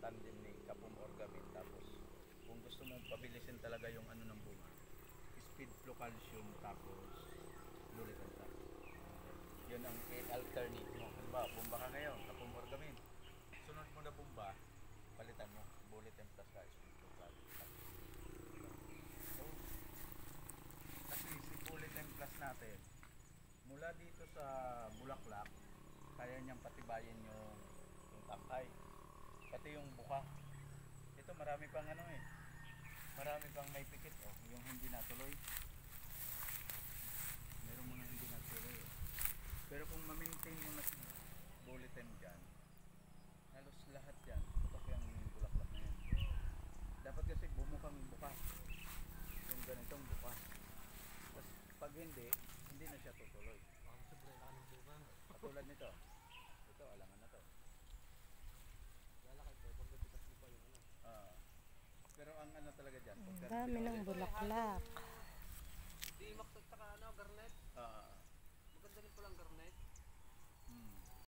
tandem ni Kapum Orgamin. Tapos kung gusto mong pabilisin talaga yung ano ng bunga, speed flow calcium tapos bullet and plus. Yun ang alternate mo. Halimbawa, bumba ka ngayon, Kapum Orgamin. Sunod mo na bumba, palitan mo bullet and plus ka, speed flow calcium. So, kasi si bullet and plus natin, mula dito sa bulaklak, kaya niyang patibayin yung tangkay. Pati yung buka. Ito marami pang ano eh. Marami pang may pikit oh, yung hindi natuloy. Meron mga hindi natuloy oh. Pero kung ma-maintain mo na si bulletin dyan, halos lahat yan, tutok yung bulaklak na yan. Dapat kasi bumukang buka. Yung ganitong buka. Tapos pag hindi na siya tutuloy. Katulad nito. Ito, alangan na to. Ah. Pero ang ano talaga dyan, Ang dami ng bulaklak. Di maksud saka ano, garnet. Ah. Maganda rin palang garnet.